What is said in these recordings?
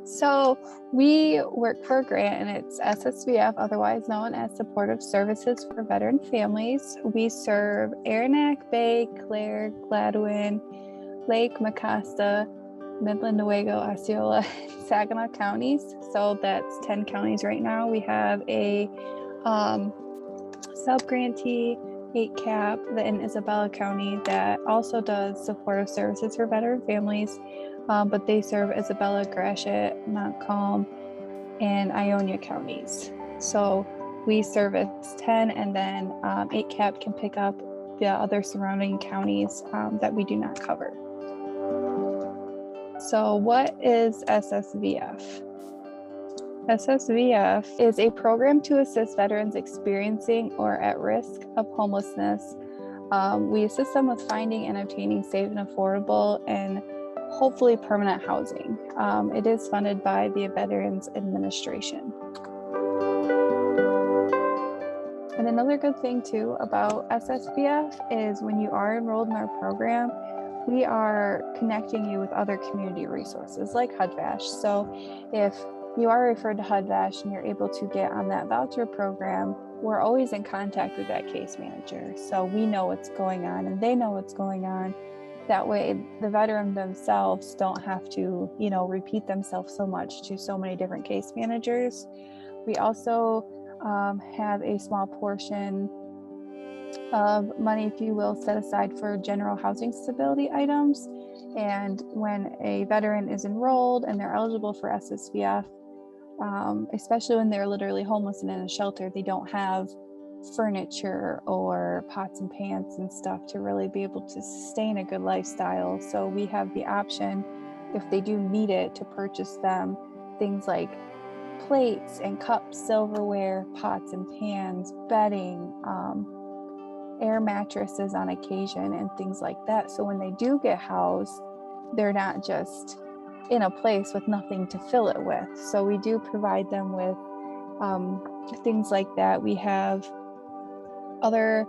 So we work for a grant, and it's SSVF, otherwise known as Supportive Services for Veteran Families. We serve Arenac, Bay, Clare, Gladwin, Lake, Mecosta, Midland, Newaygo, Osceola, Saginaw counties. So that's 10 counties right now. We have a sub-grantee, 8-cap in Isabella County that also does supportive services for veteran families, but they serve Isabella, Gratiot, Montcalm, and Ionia counties. So we service 10, and then 8-cap can pick up the other surrounding counties that we do not cover. So what is SSVF? SSVF is a program to assist veterans experiencing or at risk of homelessness. We assist them with finding and obtaining safe and affordable and hopefully permanent housing. It is funded by the Veterans Administration. And another good thing too about SSVF is when you are enrolled in our program, we are connecting you with other community resources like HUD-VASH. So if you are referred to HUD-VASH and you're able to get on that voucher program, we're always in contact with that case manager. So we know what's going on and they know what's going on. That way the veteran themselves don't have to, repeat themselves so much to so many different case managers. We also have a small portion of money, if you will, set aside for general housing stability items. And when a veteran is enrolled and they're eligible for SSVF, especially when they're literally homeless and in a shelter, they don't have furniture or pots and pans and stuff to really be able to sustain a good lifestyle. So we have the option, if they do need it, to purchase them things like plates and cups, silverware, pots and pans, bedding, air mattresses on occasion, and things like that. So when they do get housed, they're not just in a place with nothing to fill it with. So we do provide them with things like that. We have other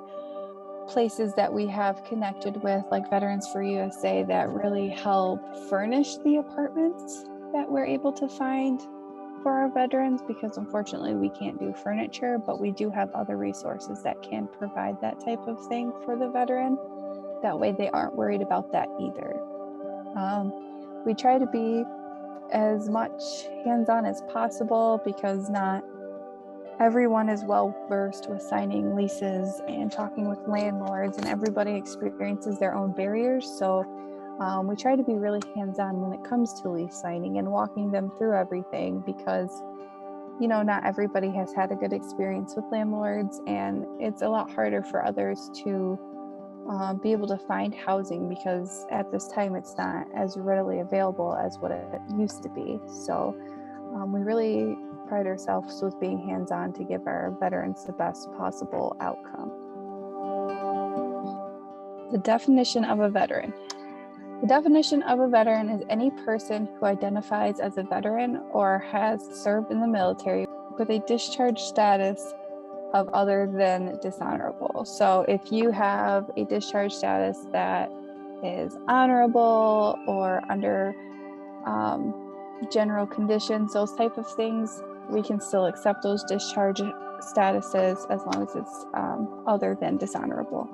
places that we have connected with, like Veterans for USA, that really help furnish the apartments that we're able to find for our veterans, because unfortunately we can't do furniture, but we do have other resources that can provide that type of thing for the veteran. That way they aren't worried about that either. We try to be as much hands-on as possible, because not everyone is well versed with signing leases and talking with landlords, and everybody experiences their own barriers. So we try to be really hands-on when it comes to lease signing and walking them through everything, because not everybody has had a good experience with landlords, and it's a lot harder for others to be able to find housing, because at this time it's not as readily available as what it used to be. So we really pride ourselves with being hands-on to give our veterans the best possible outcome. The definition of a veteran. The definition of a veteran is any person who identifies as a veteran or has served in the military with a discharge status of other than dishonorable. So if you have a discharge status that is honorable or under general conditions, those type of things, we can still accept those discharge statuses as long as it's other than dishonorable.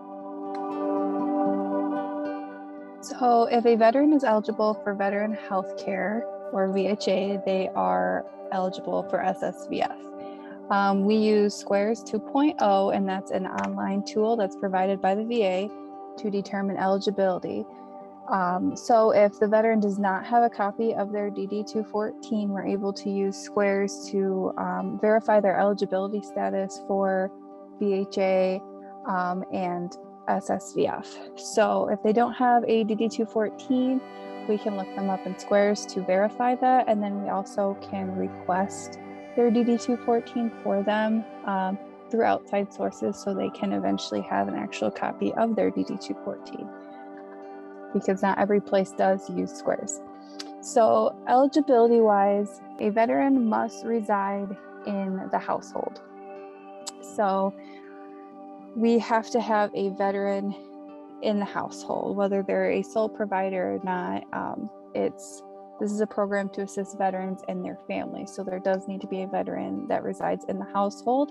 So if a veteran is eligible for veteran health care or VHA, they are eligible for SSVF. We use Squares 2.0, and that's an online tool that's provided by the VA to determine eligibility. So if the veteran does not have a copy of their DD-214, we're able to use Squares to verify their eligibility status for VHA and SSVF. So if they don't have a DD-214, we can look them up in Squares to verify that, and then we also can request their DD-214 for them through outside sources, so they can eventually have an actual copy of their DD-214, because not every place does use Squares. So eligibility wise, a veteran must reside in the household. So we have to have a veteran in the household, whether they're a sole provider or not. This is a program to assist veterans and their families. So there does need to be a veteran that resides in the household.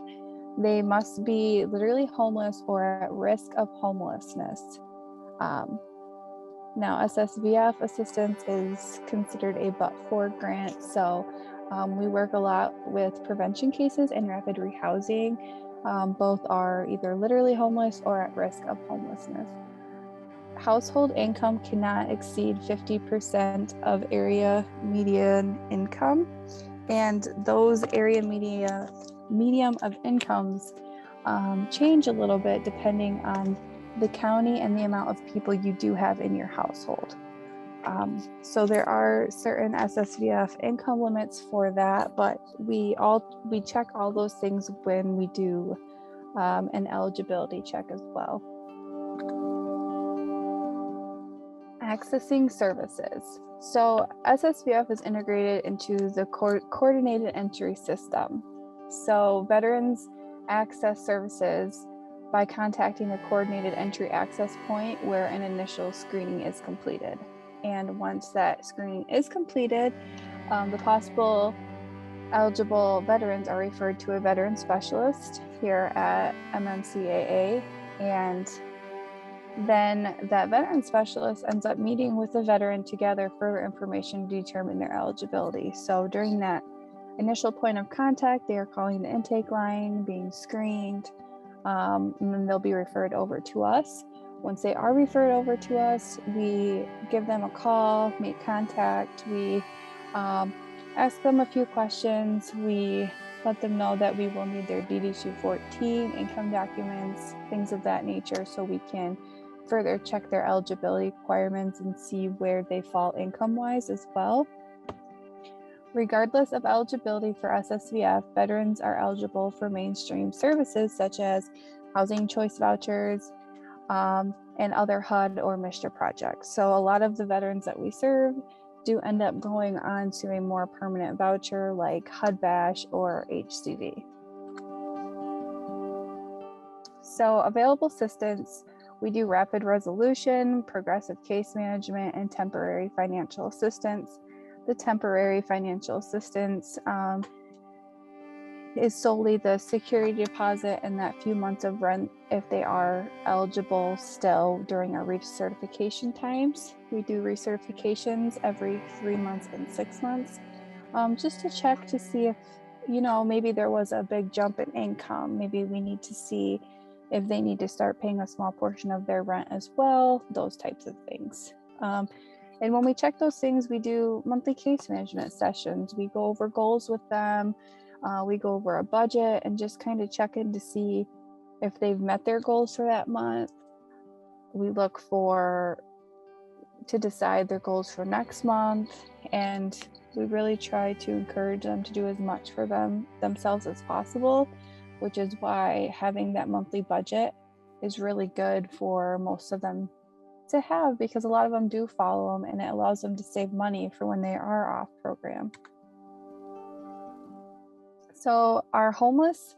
They must be literally homeless or at risk of homelessness. Now, SSVF assistance is considered a but-for grant. So we work a lot with prevention cases and rapid rehousing. Both are either literally homeless or at risk of homelessness. Household income cannot exceed 50% of area median income, and those area medium of incomes change a little bit depending on the county and the amount of people you do have in your household. So there are certain SSVF income limits for that, but we check all those things when we do an eligibility check as well. Accessing services. So SSVF is integrated into the coordinated entry system. So veterans access services by contacting a coordinated entry access point where an initial screening is completed. And once that screening is completed, the possible eligible veterans are referred to a veteran specialist here at MMCAA, and then that veteran specialist ends up meeting with the veteran to gather further information to determine their eligibility. So during that initial point of contact, they are calling the intake line, being screened, and then they'll be referred over to us. Once they are referred over to us, we give them a call, make contact, we ask them a few questions, we let them know that we will need their DD-214, income documents, things of that nature, so we can further check their eligibility requirements and see where they fall income-wise as well. Regardless of eligibility for SSVF, veterans are eligible for mainstream services such as housing choice vouchers and other HUD or MSHA projects. So a lot of the veterans that we serve do end up going on to a more permanent voucher like HUD BASH or HCV. So available assistance, we do rapid resolution, progressive case management, and temporary financial assistance. The temporary financial assistance is solely the security deposit and that few months of rent if they are eligible still during our recertification times. We do recertifications every 3 months and 6 months, just to check to see if, maybe there was a big jump in income. Maybe we need to see if they need to start paying a small portion of their rent as well, those types of things. And when we check those things, we do monthly case management sessions. We go over goals with them. We go over a budget and just kind of check in to see if they've met their goals for that month. We look to decide their goals for next month. And we really try to encourage them to do as much for themselves as possible, which is why having that monthly budget is really good for most of them to have, because a lot of them do follow them and it allows them to save money for when they are off program. So our homeless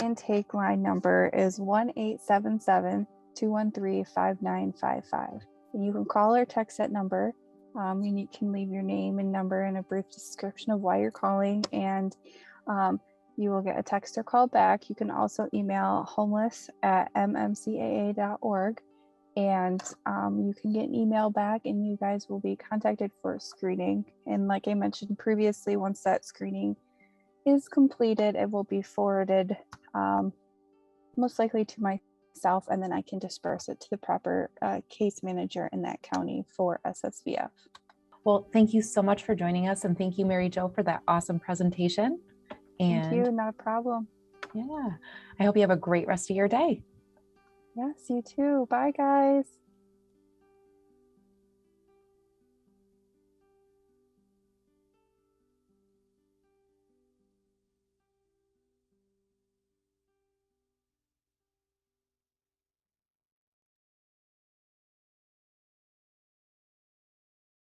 intake line number is 1-877-213-5955. And you can call or text that number. And you can leave your name and number and a brief description of why you're calling, and you will get a text or call back. You can also email homeless@mmcaa.org, and you can get an email back and you guys will be contacted for a screening. And like I mentioned previously, once that screening is completed, it will be forwarded most likely to myself, and then I can disperse it to the proper case manager in that county for SSVF. Well, thank you so much for joining us, and thank you, Mary Jo, for that awesome presentation. And thank you, not a problem. Yeah, I hope you have a great rest of your day. Yes, you too. Bye, guys.